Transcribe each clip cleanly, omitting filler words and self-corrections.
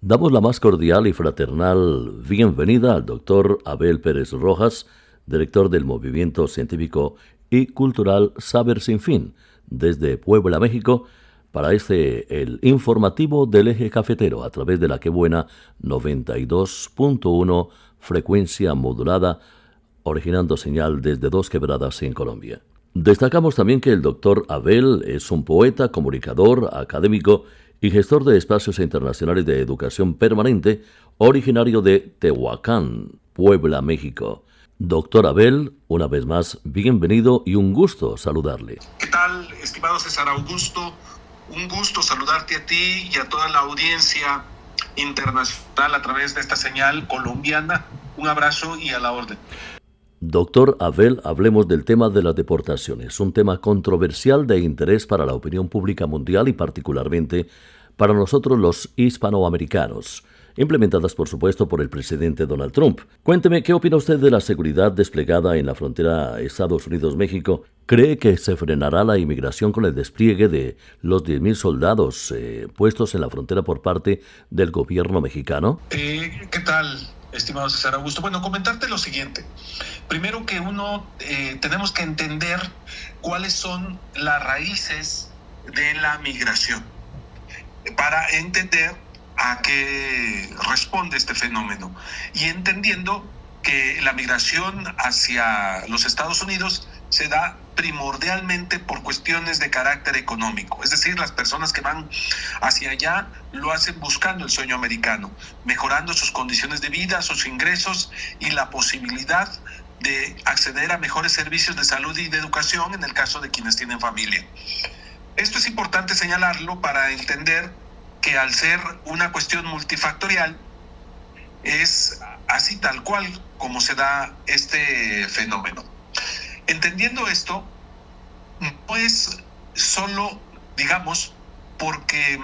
Damos la más cordial y fraternal bienvenida al doctor Abel Pérez Rojas, director del Movimiento Científico y Cultural Saber Sin Fin, desde Puebla, México, para el informativo del eje cafetero a través de la Que Buena 92.1 frecuencia modulada, originando señal desde Dos Quebradas en Colombia. Destacamos también que el doctor Abel es un poeta, comunicador, académico y gestor de espacios internacionales de educación permanente, originario de Tehuacán, Puebla, México. Doctor Abel, una vez más, bienvenido y un gusto saludarle. ¿Qué tal, estimado César Augusto? Un gusto saludarte a ti y a toda la audiencia internacional a través de esta señal colombiana. Un abrazo y a la orden. Doctor Abel, hablemos del tema de las deportaciones, un tema controversial de interés para la opinión pública mundial y particularmente para nosotros los hispanoamericanos, implementadas por supuesto por el presidente Donald Trump. Cuénteme, ¿qué opina usted de la seguridad desplegada en la frontera Estados Unidos-México? ¿Cree que se frenará la inmigración con el despliegue de los 10,000 soldados puestos en la frontera por parte del gobierno mexicano? ¿Qué tal, estimado César Augusto? Bueno, comentarte lo siguiente. Primero que tenemos que entender cuáles son las raíces de la migración para entender a qué responde este fenómeno y entendiendo que la migración hacia los Estados Unidos se da primordialmente por cuestiones de carácter económico, es decir, las personas que van hacia allá lo hacen buscando el sueño americano, mejorando sus condiciones de vida, sus ingresos y la posibilidad de acceder a mejores servicios de salud y de educación en el caso de quienes tienen familia. Esto es importante señalarlo para entender que al ser una cuestión multifactorial, es así tal cual como se da este fenómeno. Entendiendo esto, no es solo, digamos, porque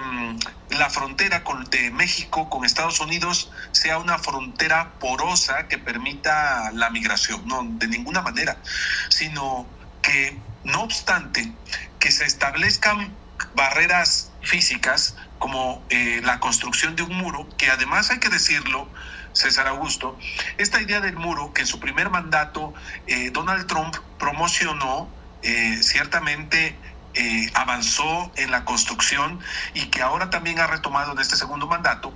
la frontera de México con Estados Unidos sea una frontera porosa que permita la migración, no, de ninguna manera, sino que, no obstante, que se establezcan barreras físicas como la construcción de un muro, que además hay que decirlo, César Augusto, esta idea del muro que en su primer mandato Donald Trump promocionó, ciertamente avanzó en la construcción y que ahora también ha retomado en este segundo mandato,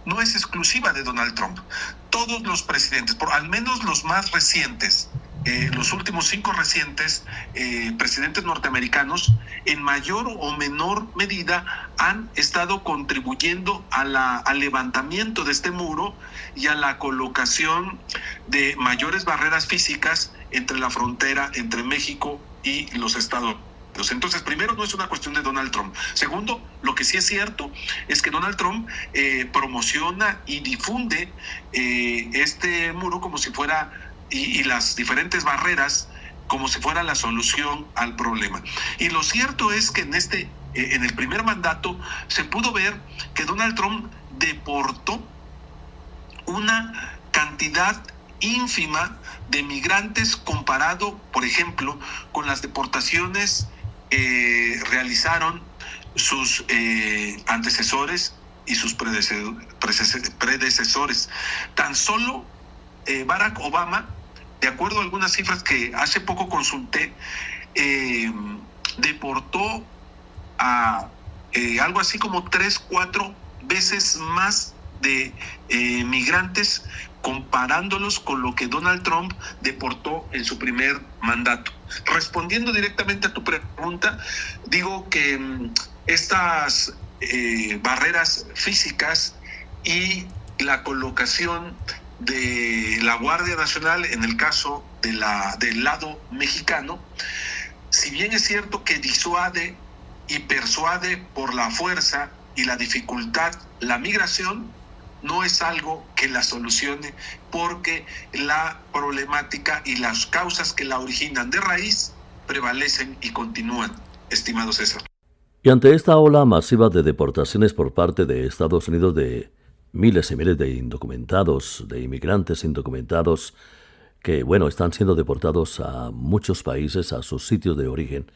no es exclusiva de Donald Trump. Todos los presidentes, por al menos los más recientes, los últimos 5 recientes presidentes norteamericanos, en mayor o menor medida han estado contribuyendo al levantamiento de este muro y a la colocación de mayores barreras físicas entre la frontera entre México y los Estados Unidos. Entonces, primero, no es una cuestión de Donald Trump. Segundo, lo que sí es cierto es que Donald Trump promociona y difunde este muro como si fuera, y las diferentes barreras como si fuera la solución al problema. Y lo cierto es que en el primer mandato se pudo ver que Donald Trump deportó una cantidad ínfima de migrantes comparado, por ejemplo, con las deportaciones realizaron sus antecesores y sus predecesores. Tan solo Barack Obama, de acuerdo a algunas cifras que hace poco consulté, deportó a algo así como 3-4 veces más de migrantes, comparándolos con lo que Donald Trump deportó en su primer mandato. Respondiendo directamente a tu pregunta, digo que estas barreras físicas y la colocación de la Guardia Nacional en el caso del lado mexicano, si bien es cierto que disuade y persuade por la fuerza y la dificultad la migración, no es algo que la solucione, porque la problemática y las causas que la originan de raíz prevalecen y continúan, estimado César. Y ante esta ola masiva de deportaciones por parte de Estados Unidos de miles y miles de indocumentados, de inmigrantes indocumentados, que, están siendo deportados a muchos países, a sus sitios de origen,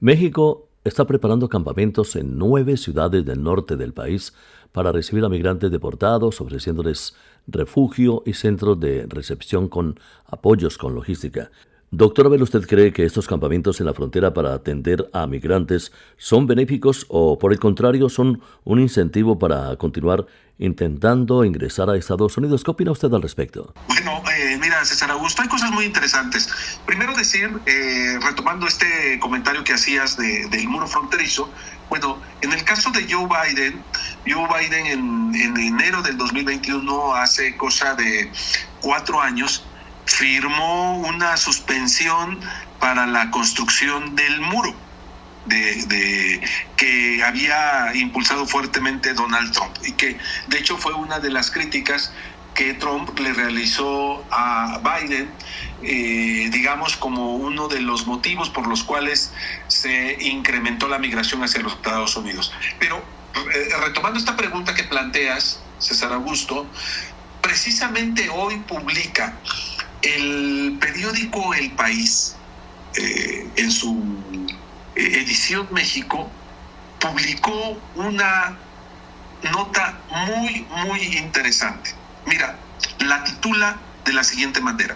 México está preparando campamentos en 9 ciudades del norte del país para recibir a migrantes deportados, ofreciéndoles refugio y centros de recepción con apoyos con logística. Doctor Abel, ¿usted cree que estos campamentos en la frontera para atender a migrantes son benéficos o, por el contrario, son un incentivo para continuar intentando ingresar a Estados Unidos? ¿Qué opina usted al respecto? Bueno, mira, César Augusto, hay cosas muy interesantes. Primero decir, retomando este comentario que hacías del muro fronterizo, bueno, en el caso de Joe Biden en enero del 2021, hace cosa de 4 años, firmó una suspensión para la construcción del muro que había impulsado fuertemente Donald Trump, y que de hecho fue una de las críticas que Trump le realizó a Biden, digamos como uno de los motivos por los cuales se incrementó la migración hacia los Estados Unidos. Pero retomando esta pregunta que planteas, César Augusto, precisamente hoy publica el periódico El País, en su edición México, publicó una nota muy interesante. Mira, la titula de la siguiente manera: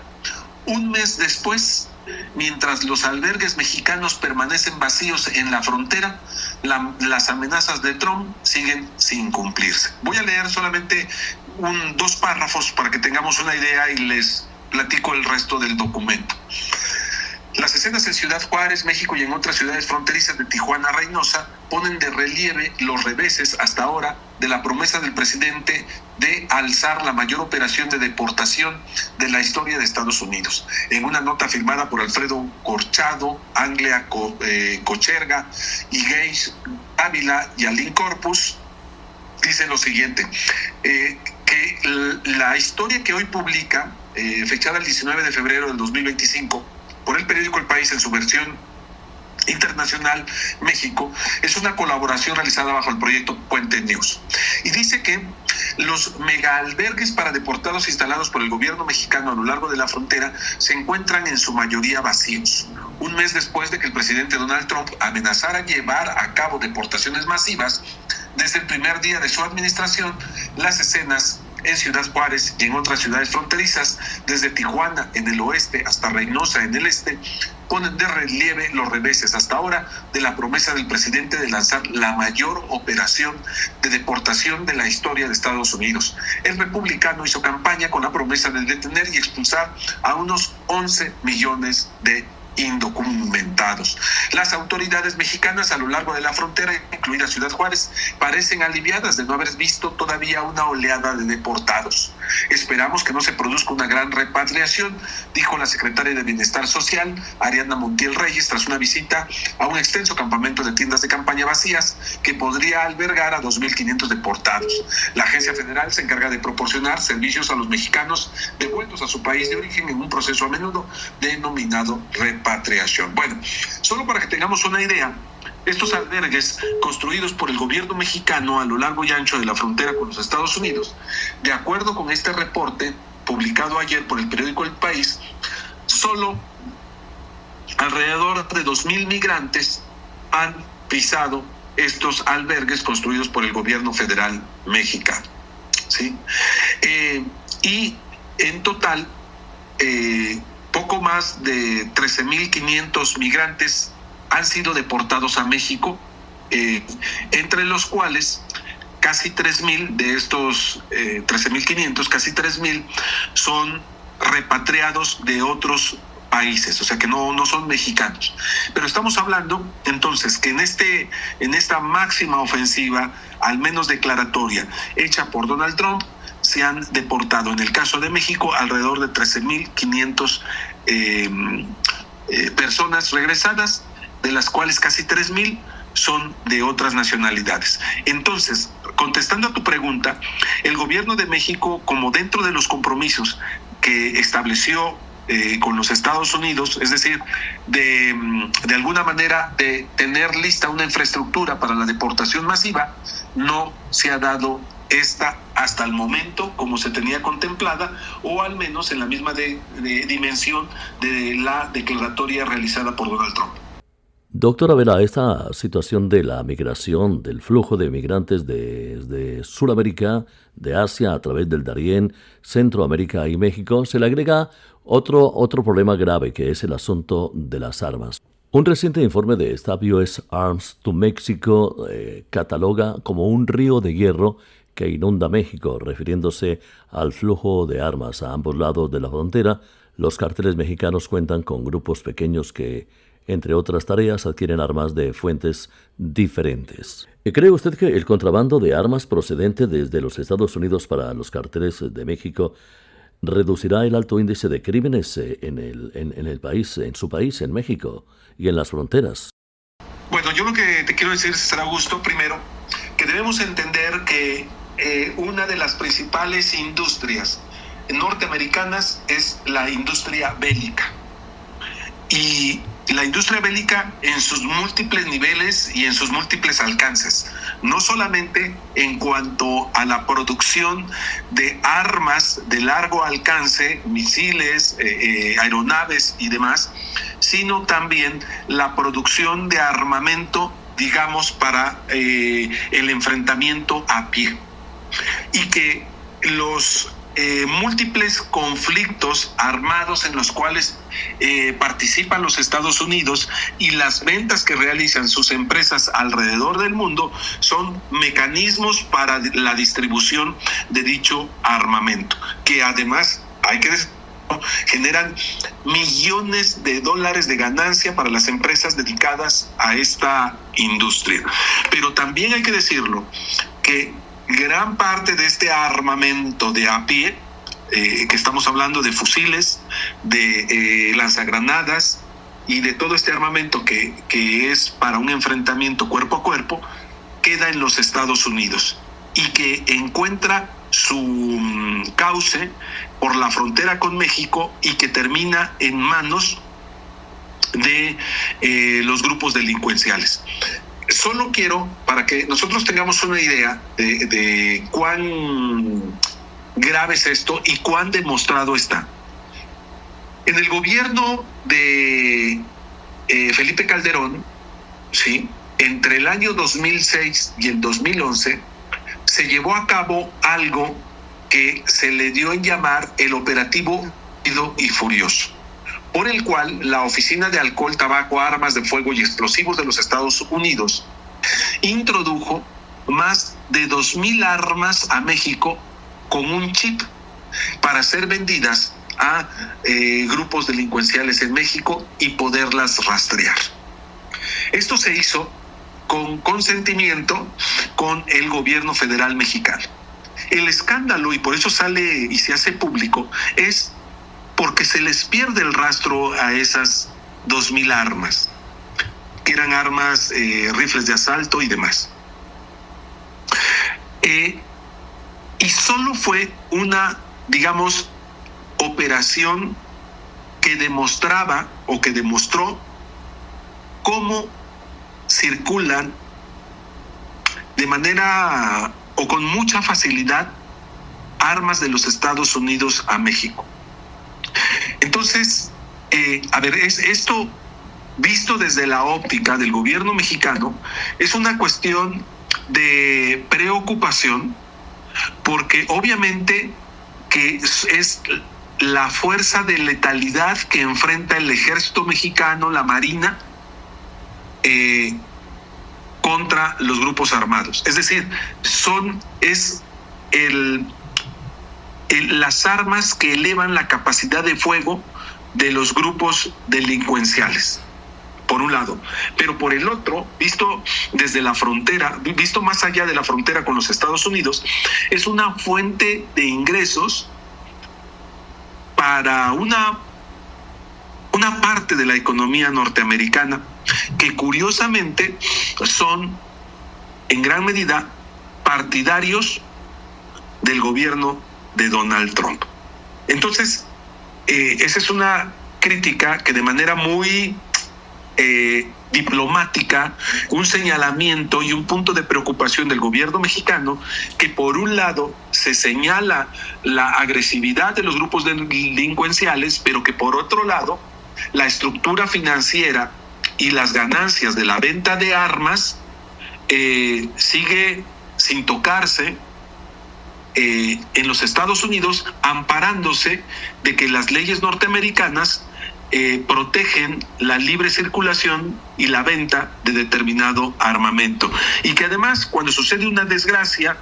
un mes después, mientras los albergues mexicanos permanecen vacíos en la frontera, las amenazas de Trump siguen sin cumplirse. Voy a leer solamente 2 párrafos para que tengamos una idea y les platico el resto del documento. Las escenas en Ciudad Juárez, México, y en otras ciudades fronterizas de Tijuana a Reynosa ponen de relieve los reveses hasta ahora de la promesa del presidente de alzar la mayor operación de deportación de la historia de Estados Unidos. En una nota firmada por Alfredo Corchado, Anglia Cocherga, Higueis Ávila y Alín Corpus, dice lo siguiente, que la historia que hoy publica, fechada el 19 de febrero del 2025, por el periódico El País en su versión internacional México, es una colaboración realizada bajo el proyecto Puente News. Y dice que los megaalbergues para deportados instalados por el gobierno mexicano a lo largo de la frontera se encuentran en su mayoría vacíos. Un mes después de que el presidente Donald Trump amenazara llevar a cabo deportaciones masivas, desde el primer día de su administración, las escenas en Ciudad Juárez y en otras ciudades fronterizas, desde Tijuana en el oeste hasta Reynosa en el este, ponen de relieve los reveses hasta ahora de la promesa del presidente de lanzar la mayor operación de deportación de la historia de Estados Unidos. El republicano hizo campaña con la promesa de detener y expulsar a unos 11 millones de indocumentados. Las autoridades mexicanas a lo largo de la frontera, incluida Ciudad Juárez, parecen aliviadas de no haber visto todavía una oleada de deportados. Esperamos que no se produzca una gran repatriación, dijo la secretaria de Bienestar Social, Ariadna Montiel Reyes, tras una visita a un extenso campamento de tiendas de campaña vacías que podría albergar a 2.500 deportados. La agencia federal se encarga de proporcionar servicios a los mexicanos devueltos a su país de origen en un proceso a menudo denominado repatriación. Bueno, solo para que tengamos una idea, estos albergues construidos por el gobierno mexicano a lo largo y ancho de la frontera con los Estados Unidos, de acuerdo con este reporte publicado ayer por el periódico El País, solo alrededor de 2,000 migrantes han pisado estos albergues construidos por el gobierno federal mexicano, ¿sí? Y en total, poco más de 13,500 migrantes han sido deportados a México, entre los cuales casi 3,000 de estos 13,500, casi 3,000 son repatriados de otros países, o sea que no son mexicanos. Pero estamos hablando entonces que en esta máxima ofensiva, al menos declaratoria, hecha por Donald Trump, se han deportado, en el caso de México, alrededor de 13,500 personas regresadas, de las cuales casi 3,000 son de otras nacionalidades. Entonces, contestando a tu pregunta, el gobierno de México, como dentro de los compromisos que estableció con los Estados Unidos, es decir, de alguna manera de tener lista una infraestructura para la deportación masiva, no se ha dado esta hasta el momento como se tenía contemplada, o al menos en la misma dimensión de la declaratoria realizada por Donald Trump. Doctora Vera, esta situación de la migración, del flujo de migrantes desde Sudamérica, de Asia, a través del Darién, Centroamérica y México, se le agrega otro problema grave, que es el asunto de las armas. Un reciente informe de Stop US Arms to Mexico cataloga como un río de hierro que inunda México, refiriéndose al flujo de armas a ambos lados de la frontera. Los cárteles mexicanos cuentan con grupos pequeños que, entre otras tareas, adquieren armas de fuentes diferentes. ¿Cree usted que el contrabando de armas procedente desde los Estados Unidos para los cárteles de México reducirá el alto índice de crímenes en el país, en su país, en México y en las fronteras? Bueno, yo lo que te quiero decir, César Augusto, primero, que debemos entender que una de las principales industrias norteamericanas es la industria bélica. Y la industria bélica en sus múltiples niveles y en sus múltiples alcances, no solamente en cuanto a la producción de armas de largo alcance, misiles, aeronaves y demás, sino también la producción de armamento, digamos, para el enfrentamiento a pie. Y que los múltiples conflictos armados en los cuales participan los Estados Unidos y las ventas que realizan sus empresas alrededor del mundo son mecanismos para la distribución de dicho armamento, que además, hay que decir, generan millones de dólares de ganancia para las empresas dedicadas a esta industria. Pero también hay que decirlo, que gran parte de este armamento de a pie, que estamos hablando de fusiles, de lanzagranadas y de todo este armamento que es para un enfrentamiento cuerpo a cuerpo, queda en los Estados Unidos y que encuentra su cauce por la frontera con México y que termina en manos de los grupos delincuenciales. Solo quiero, para que nosotros tengamos una idea de cuán grave es esto y cuán demostrado está. En el gobierno de Felipe Calderón, ¿sí?, entre el año 2006 y el 2011, se llevó a cabo algo que se le dio en llamar el operativo Rápido y Furioso, por el cual la Oficina de Alcohol, Tabaco, Armas de Fuego y Explosivos de los Estados Unidos introdujo más de 2,000 armas a México con un chip para ser vendidas a grupos delincuenciales en México y poderlas rastrear. Esto se hizo con consentimiento con el gobierno federal mexicano. El escándalo, y por eso sale y se hace público, es porque se les pierde el rastro a esas 2,000 armas, que eran armas, rifles de asalto y demás. Y solo fue una, digamos, operación que demostraba o que demostró cómo circulan de manera o con mucha facilidad armas de los Estados Unidos a México. Entonces, esto visto desde la óptica del gobierno mexicano es una cuestión de preocupación, porque obviamente que es la fuerza de letalidad que enfrenta el ejército mexicano, la Marina, contra los grupos armados. Es decir, las armas que elevan la capacidad de fuego de los grupos delincuenciales, por un lado. Pero por el otro, visto desde la frontera, visto más allá de la frontera con los Estados Unidos, es una fuente de ingresos para una parte de la economía norteamericana que curiosamente son en gran medida partidarios del gobierno de Donald Trump. Entonces, esa es una crítica que de manera muy diplomática, un señalamiento y un punto de preocupación del gobierno mexicano, que por un lado se señala la agresividad de los grupos delincuenciales, pero que por otro lado la estructura financiera y las ganancias de la venta de armas sigue sin tocarse en los Estados Unidos, amparándose de que las leyes norteamericanas protegen la libre circulación y la venta de determinado armamento. Y que además, cuando sucede una desgracia,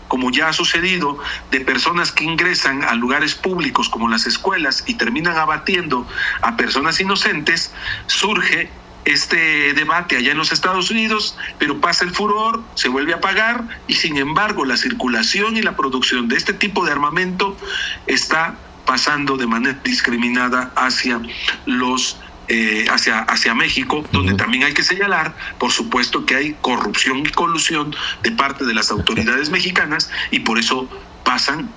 como ya ha sucedido, de personas que ingresan a lugares públicos como las escuelas y terminan abatiendo a personas inocentes, surge este debate allá en los Estados Unidos, pero pasa el furor, se vuelve a apagar, y sin embargo la circulación y la producción de este tipo de armamento está pasando de manera discriminada hacia los hacia México, donde también hay que señalar, por supuesto, que hay corrupción y colusión de parte de las autoridades mexicanas, y por eso pasan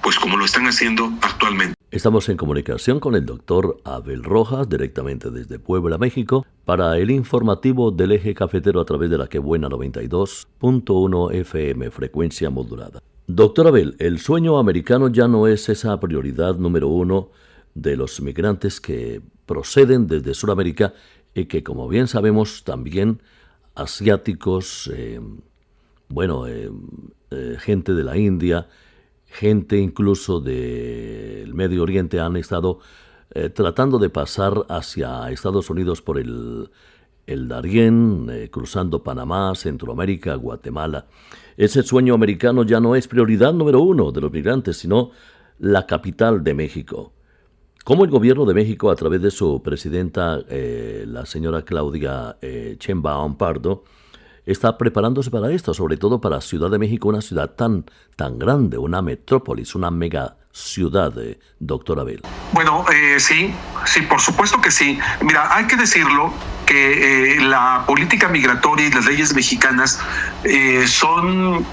pues como lo están haciendo actualmente. Estamos en comunicación con el doctor Abel Rojas, directamente desde Puebla, México, para el informativo del Eje Cafetero a través de la Quebuena 92.1 FM, frecuencia modulada. Doctor Abel, el sueño americano ya no es esa prioridad número uno de los migrantes que proceden desde Sudamérica y que, como bien sabemos, también asiáticos, gente de la India, gente incluso del Medio Oriente han estado tratando de pasar hacia Estados Unidos por el Darién, cruzando Panamá, Centroamérica, Guatemala. Ese sueño americano ya no es prioridad número uno de los migrantes, sino la capital de México. ¿Cómo el gobierno de México, a través de su presidenta, la señora Claudia Sheinbaum Pardo, está preparándose para esto, sobre todo para Ciudad de México, una ciudad tan grande, una metrópolis, una mega ciudad, doctor Abel? Bueno, sí, por supuesto que sí. Mira, hay que decirlo que la política migratoria y las leyes mexicanas son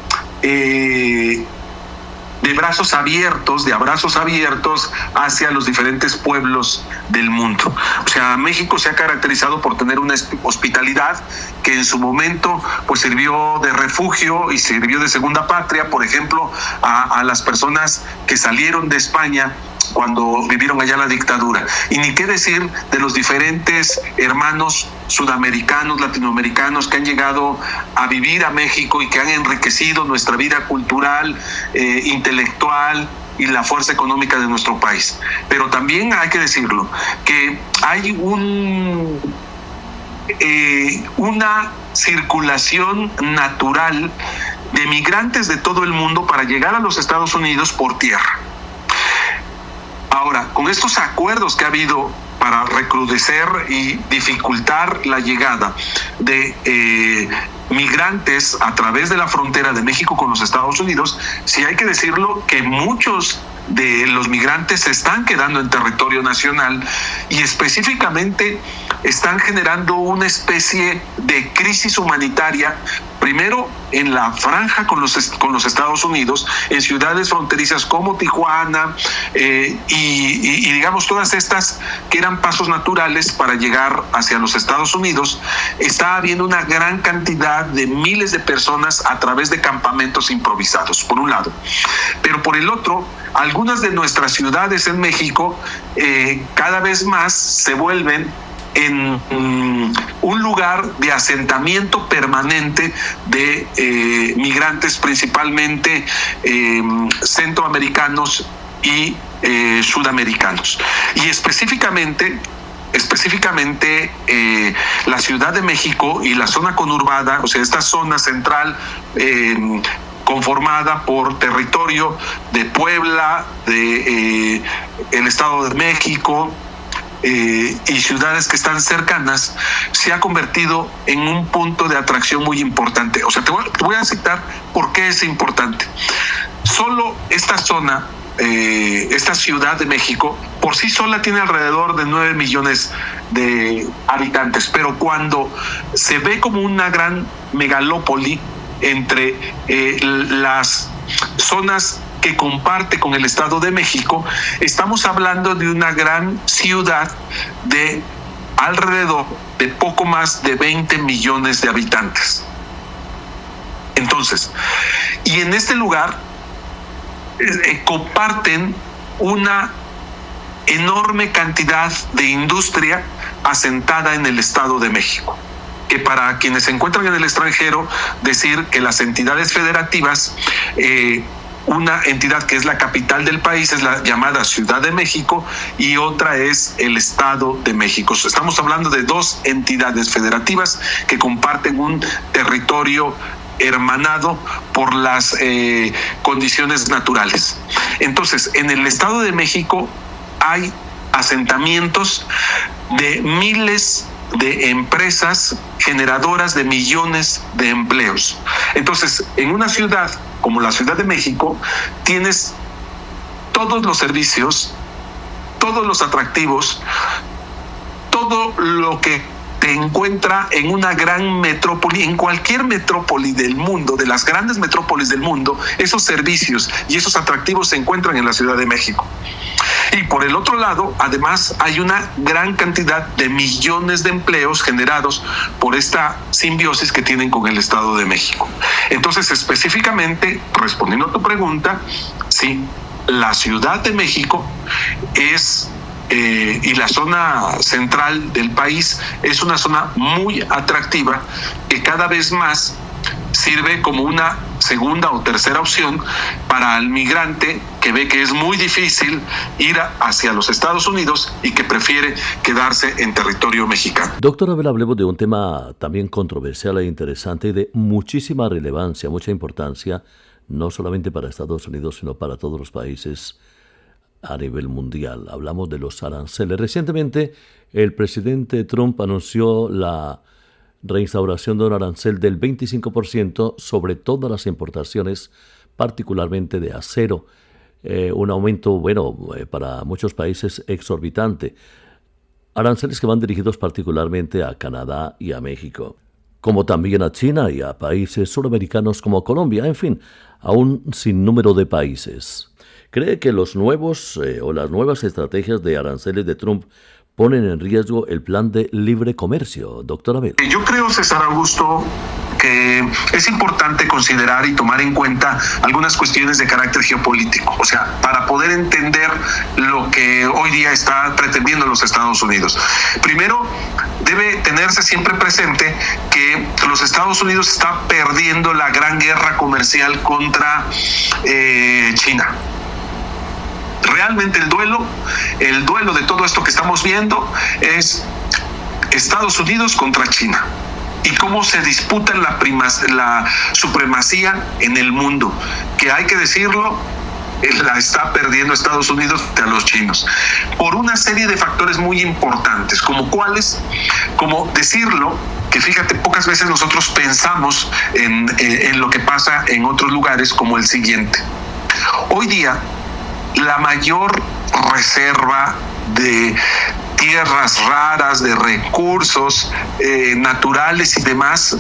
de abrazos abiertos hacia los diferentes pueblos del mundo. O sea, México se ha caracterizado por tener una hospitalidad que en su momento pues sirvió de refugio y sirvió de segunda patria, por ejemplo, a las personas que salieron de España cuando vivieron allá la dictadura. Y ni qué decir de los diferentes hermanos sudamericanos, latinoamericanos que han llegado a vivir a México y que han enriquecido nuestra vida cultural, intelectual y la fuerza económica de nuestro país. Pero también hay que decirlo, que hay una circulación natural de migrantes de todo el mundo para llegar a los Estados Unidos por tierra. Ahora, con estos acuerdos que ha habido para recrudecer y dificultar la llegada de migrantes a través de la frontera de México con los Estados Unidos, sí hay que decirlo que muchos de los migrantes se están quedando en territorio nacional y específicamente están generando una especie de crisis humanitaria, primero en la franja con los Estados Unidos, en ciudades fronterizas como Tijuana y digamos todas estas que eran pasos naturales para llegar hacia los Estados Unidos. Está habiendo una gran cantidad de miles de personas a través de campamentos improvisados, por un lado. Pero por el otro, algunas de nuestras ciudades en México cada vez más se vuelven en un lugar de asentamiento permanente de migrantes, principalmente centroamericanos y sudamericanos. Y específicamente la Ciudad de México y la zona conurbada, o sea, esta zona central conformada por territorio de Puebla, de el Estado de México, y ciudades que están cercanas, se ha convertido en un punto de atracción muy importante. O sea, te voy a citar por qué es importante. Solo esta zona, esta Ciudad de México, por sí sola tiene alrededor de 9 millones de habitantes, pero cuando se ve como una gran megalópoli entre las zonas que comparte con el Estado de México, estamos hablando de una gran ciudad de alrededor de poco más de 20 millones de habitantes. Entonces, y en este lugar comparten una enorme cantidad de industria asentada en el Estado de México. Que para quienes se encuentran en el extranjero, decir que las entidades federativas, una entidad que es la capital del país es la llamada Ciudad de México y otra es el Estado de México. Estamos hablando de dos entidades federativas que comparten un territorio hermanado por las condiciones naturales. Entonces, en el Estado de México hay asentamientos de miles de empresas generadoras de millones de empleos. Entonces, en una ciudad como la Ciudad de México, tienes todos los servicios, todos los atractivos, todo lo que te encuentra en una gran metrópoli, en cualquier metrópoli del mundo, de las grandes metrópolis del mundo, esos servicios y esos atractivos se encuentran en la Ciudad de México. Y por el otro lado, además, hay una gran cantidad de millones de empleos generados por esta simbiosis que tienen con el Estado de México. Entonces, específicamente, respondiendo a tu pregunta, sí, la Ciudad de México es y la zona central del país es una zona muy atractiva que cada vez más sirve como una segunda o tercera opción para el migrante que ve que es muy difícil ir hacia los Estados Unidos y que prefiere quedarse en territorio mexicano. Doctor Abel, hablemos de un tema también controversial e interesante y de muchísima relevancia, mucha importancia, no solamente para Estados Unidos, sino para todos los países a nivel mundial. Hablamos de los aranceles. Recientemente, el presidente Trump anunció la reinstauración de un arancel del 25% sobre todas las importaciones, particularmente de acero. Un aumento, para muchos países exorbitante. Aranceles que van dirigidos particularmente a Canadá y a México, como también a China y a países suramericanos como Colombia, en fin, a un sinnúmero de países. ¿Cree que los nuevos o las nuevas estrategias de aranceles de Trump ponen en riesgo el plan de libre comercio, doctor Abel? Yo creo, César Augusto, que es importante considerar y tomar en cuenta algunas cuestiones de carácter geopolítico, o sea, para poder entender lo que hoy día está pretendiendo los Estados Unidos. Primero, debe tenerse siempre presente que los Estados Unidos está perdiendo la gran guerra comercial contra China. Realmente el duelo de todo esto que estamos viendo es Estados Unidos contra China y cómo se disputan la supremacía en el mundo, que hay que decirlo, la está perdiendo Estados Unidos a los chinos por una serie de factores muy importantes, como cuáles, como decirlo, que fíjate, pocas veces nosotros pensamos en lo que pasa en otros lugares, como el siguiente. Hoy día la mayor reserva de tierras raras, de recursos naturales y demás,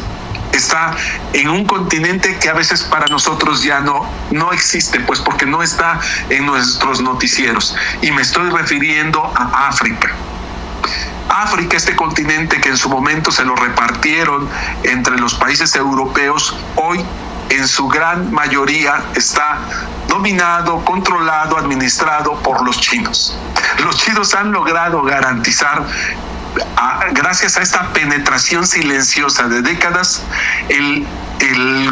está en un continente que a veces para nosotros ya no existe, pues porque no está en nuestros noticieros. Y me estoy refiriendo a África. África, este continente que en su momento se lo repartieron entre los países europeos, hoy en su gran mayoría está dominado, controlado, administrado por los chinos. Los chinos han logrado garantizar, gracias a esta penetración silenciosa de décadas, el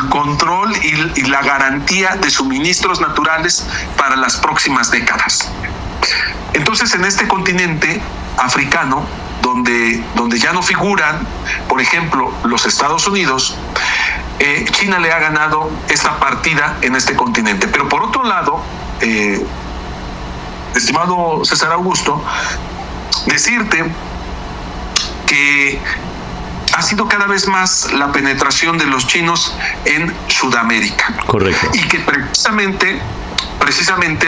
control y la garantía de suministros naturales para las próximas décadas. Entonces, en este continente africano, donde ya no figuran, por ejemplo, los Estados Unidos, China le ha ganado esta partida en este continente. Pero por otro lado, estimado César Augusto, decirte que ha sido cada vez más la penetración de los chinos en Sudamérica. Correcto. Y que precisamente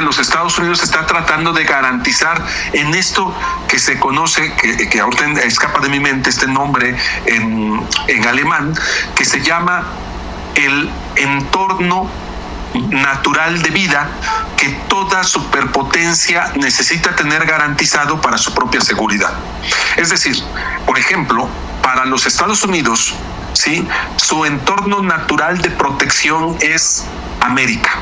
los Estados Unidos está tratando de garantizar en esto que se conoce, que ahorita escapa de mi mente este nombre en alemán, que se llama el entorno natural de vida que toda superpotencia necesita tener garantizado para su propia seguridad. Es decir, por ejemplo, para los Estados Unidos, ¿sí?, su entorno natural de protección es América.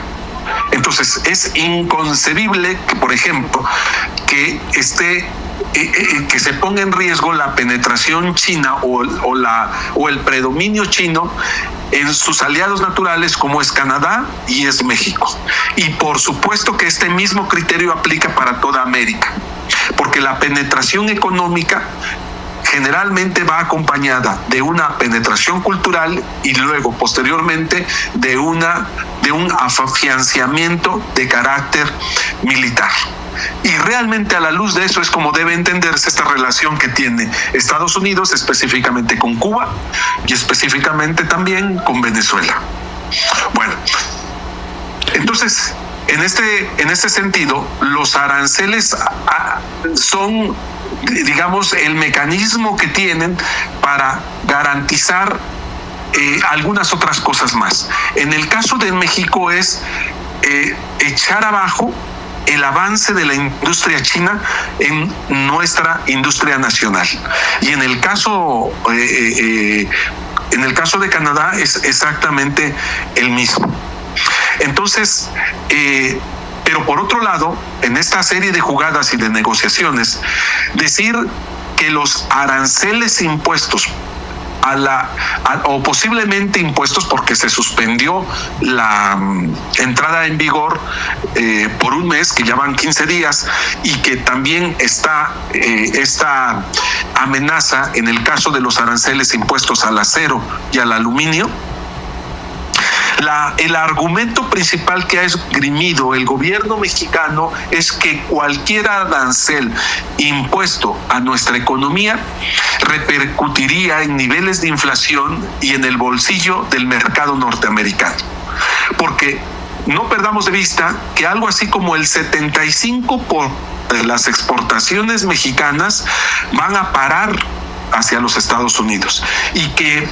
Entonces, es inconcebible que, por ejemplo, que esté que se ponga en riesgo la penetración china o el predominio chino en sus aliados naturales, como es Canadá y es México. Y por supuesto que este mismo criterio aplica para toda América, porque la penetración económica generalmente va acompañada de una penetración cultural y luego, posteriormente, de un afianzamiento de carácter militar. Y realmente a la luz de eso es como debe entenderse esta relación que tiene Estados Unidos específicamente con Cuba y específicamente también con Venezuela. Bueno, entonces, en este sentido, los aranceles son, digamos, el mecanismo que tienen para garantizar algunas otras cosas más. En el caso de México es echar abajo el avance de la industria china en nuestra industria nacional. Y en el caso de Canadá es exactamente el mismo. Entonces, pero por otro lado, en esta serie de jugadas y de negociaciones, decir que los aranceles impuestos o posiblemente impuestos, porque se suspendió la entrada en vigor por un mes, que ya van 15 días, y que también está esta amenaza en el caso de los aranceles impuestos al acero y al aluminio. El argumento principal que ha esgrimido el gobierno mexicano es que cualquier arancel impuesto a nuestra economía repercutiría en niveles de inflación y en el bolsillo del mercado norteamericano. Porque no perdamos de vista que algo así como el 75% de las exportaciones mexicanas van a parar hacia los Estados Unidos y que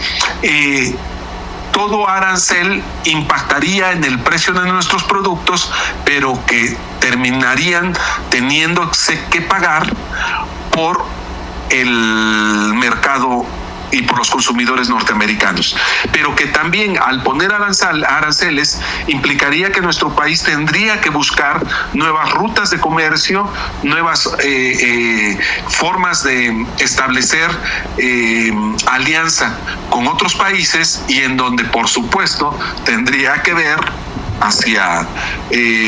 todo arancel impactaría en el precio de nuestros productos, pero que terminarían teniéndose que pagar por el mercado y por los consumidores norteamericanos, pero que también al poner aranceles implicaría que nuestro país tendría que buscar nuevas rutas de comercio, nuevas formas de establecer alianza con otros países, y en donde por supuesto tendría que ver hacia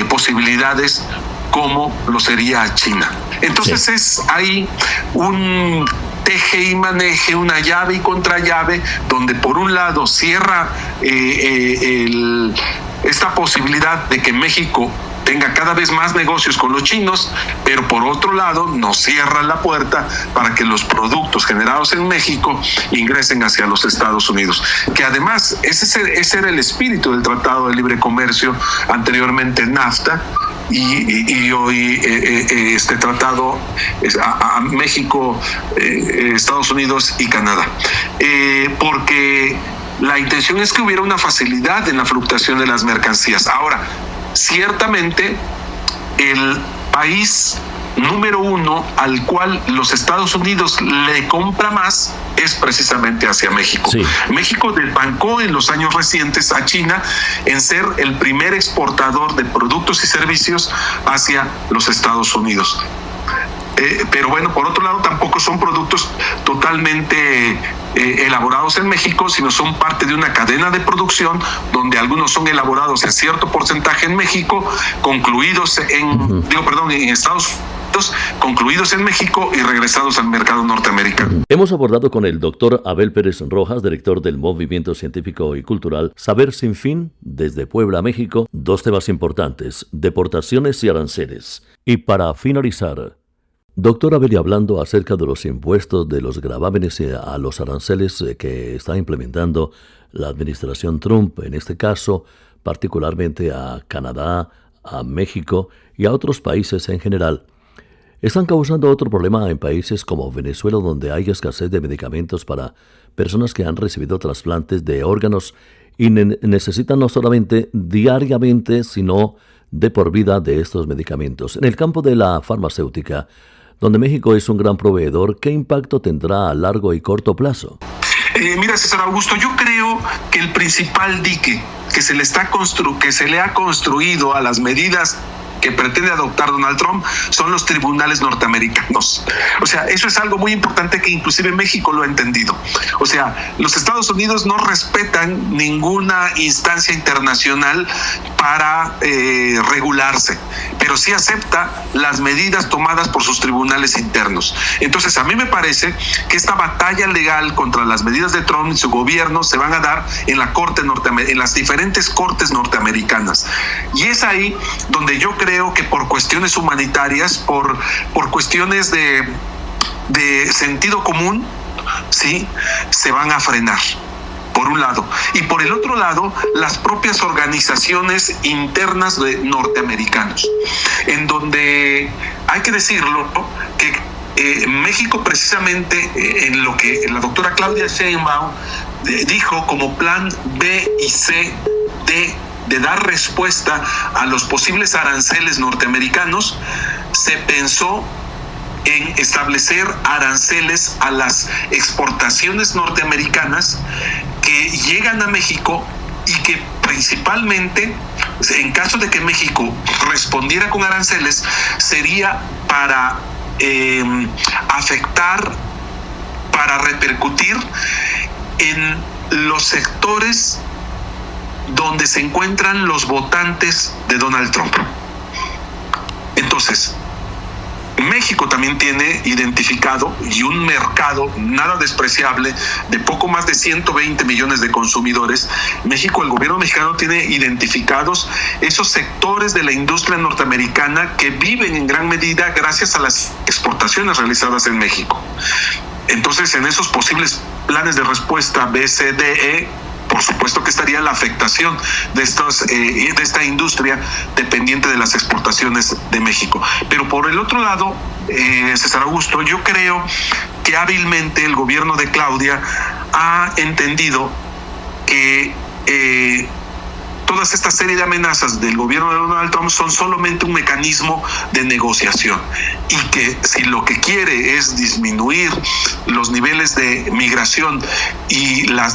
posibilidades como lo sería China. Entonces hay un teje y maneje, una llave y contrallave, donde por un lado cierra esta posibilidad de que México tenga cada vez más negocios con los chinos, pero por otro lado nos cierra la puerta para que los productos generados en México ingresen hacia los Estados Unidos, que además ese era el espíritu del Tratado de Libre Comercio, anteriormente NAFTA, y hoy este tratado es a México, Estados Unidos y Canadá, porque la intención es que hubiera una facilidad en la fluctuación de las mercancías. Ahora, ciertamente el país número uno al cual los Estados Unidos le compra más es precisamente hacia México. Sí. México desbancó en los años recientes a China en ser el primer exportador de productos y servicios hacia los Estados Unidos. Pero bueno, por otro lado, tampoco son productos totalmente elaborados en México, sino son parte de una cadena de producción donde algunos son elaborados en cierto porcentaje en México, concluidos en Estados Unidos, concluidos en México y regresados al mercado norteamericano. Hemos abordado con el doctor Abel Pérez Rojas, director del Movimiento Científico y Cultural Saber Sin Fin, desde Puebla, México, dos temas importantes: deportaciones y aranceles. Y para finalizar, doctor Abel, hablando acerca de los impuestos, de los gravámenes a los aranceles que está implementando la administración Trump, en este caso particularmente a Canadá, a México y a otros países en general, están causando otro problema en países como Venezuela, donde hay escasez de medicamentos para personas que han recibido trasplantes de órganos y necesitan no solamente diariamente, sino de por vida de estos medicamentos. En el campo de la farmacéutica, donde México es un gran proveedor, ¿qué impacto tendrá a largo y corto plazo? Mira, César Augusto, yo creo que el principal dique que se le ha construido a las medidas que pretende adoptar Donald Trump son los tribunales norteamericanos. O sea, eso es algo muy importante que inclusive México lo ha entendido. O sea, los Estados Unidos no respetan ninguna instancia internacional para regularse, pero sí acepta las medidas tomadas por sus tribunales internos. Entonces, a mí me parece que esta batalla legal contra las medidas de Trump y su gobierno se van a dar en la corte en las diferentes cortes norteamericanas. Y es ahí donde yo creo que por cuestiones humanitarias, por cuestiones de sentido común, sí, se van a frenar. Por un lado. Y por el otro lado, las propias organizaciones internas de norteamericanos, en donde hay que decirlo, que México precisamente en lo que la doctora Claudia Sheinbaum dijo como plan B y C de dar respuesta a los posibles aranceles norteamericanos, se pensó en establecer aranceles a las exportaciones norteamericanas que llegan a México y que principalmente, en caso de que México respondiera con aranceles, sería para afectar, para repercutir en los sectores donde se encuentran los votantes de Donald Trump. Entonces, México también tiene identificado y un mercado nada despreciable de poco más de 120 millones de consumidores. México, el gobierno mexicano tiene identificados esos sectores de la industria norteamericana que viven en gran medida gracias a las exportaciones realizadas en México. Entonces, en esos posibles planes de respuesta B, C, D, E, por supuesto que estaría la afectación de esta industria dependiente de las exportaciones de México. Pero por el otro lado, César Augusto, yo creo que hábilmente el gobierno de Claudia ha entendido que toda esta serie de amenazas del gobierno de Donald Trump son solamente un mecanismo de negociación, y que si lo que quiere es disminuir los niveles de migración y la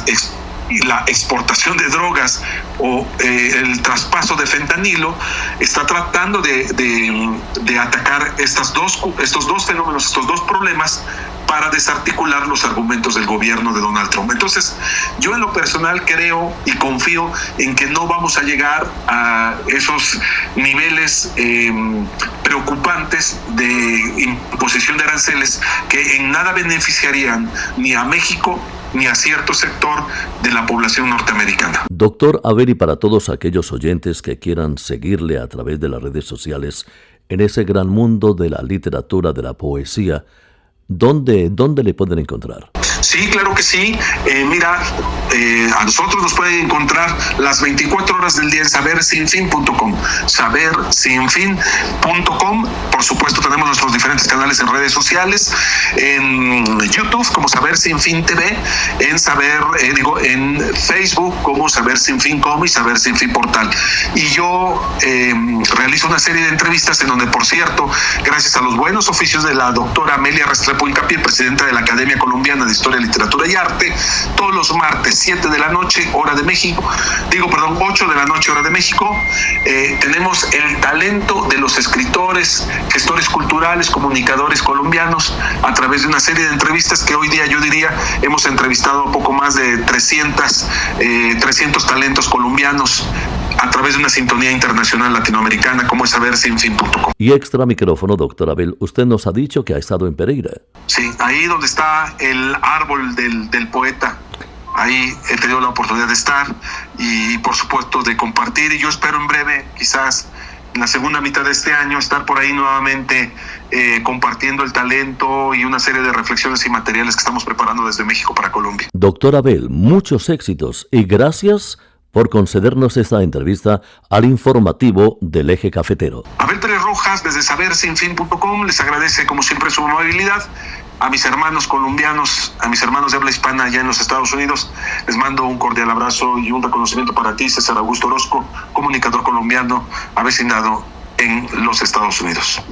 exportación de drogas o el traspaso de fentanilo, está tratando de atacar estos dos fenómenos, estos dos problemas, para desarticular los argumentos del gobierno de Donald Trump. Entonces, yo en lo personal creo y confío en que no vamos a llegar a esos niveles preocupantes de imposición de aranceles que en nada beneficiarían ni a México ni a cierto sector de la población norteamericana. Doctor Abel, y para todos aquellos oyentes que quieran seguirle a través de las redes sociales en ese gran mundo de la literatura, de la poesía, ¿dónde le pueden encontrar? Sí, claro que sí. Mira, a nosotros nos pueden encontrar las 24 horas del día en sabersinfin.com. Sabersinfin.com. Por supuesto, tenemos nuestros diferentes canales en redes sociales, en YouTube como Saber Sin Fin TV, en Facebook como Saber Sin Fin Com y Saber Sin Fin Portal. Y yo realizo una serie de entrevistas en donde, por cierto, gracias a los buenos oficios de la doctora Amelia Restrepo Hincapié, presidenta de la Academia Colombiana de Historia, Literatura y Arte, todos los martes 7 de la noche hora de México, 8 de la noche hora de México, tenemos el talento de los escritores, gestores culturales, comunicadores colombianos, a través de una serie de entrevistas que hoy día yo diría hemos entrevistado a poco más de 300 talentos colombianos a través de una sintonía internacional latinoamericana como es sabersinfin.com. Y extra micrófono, doctor Abel, usted nos ha dicho que ha estado en Pereira. Sí, ahí donde está el árbol del poeta, ahí he tenido la oportunidad de estar y por supuesto de compartir, y yo espero en breve, quizás en la segunda mitad de este año, estar por ahí nuevamente compartiendo el talento y una serie de reflexiones y materiales que estamos preparando desde México para Colombia. Doctor Abel, muchos éxitos y gracias por concedernos esta entrevista al informativo del Eje Cafetero. Abel Pérez Rojas, desde sabersinfin.com, les agradece como siempre su amabilidad. A mis hermanos colombianos, a mis hermanos de habla hispana allá en los Estados Unidos, les mando un cordial abrazo y un reconocimiento para ti, César Augusto Orozco, comunicador colombiano, avecinado en los Estados Unidos.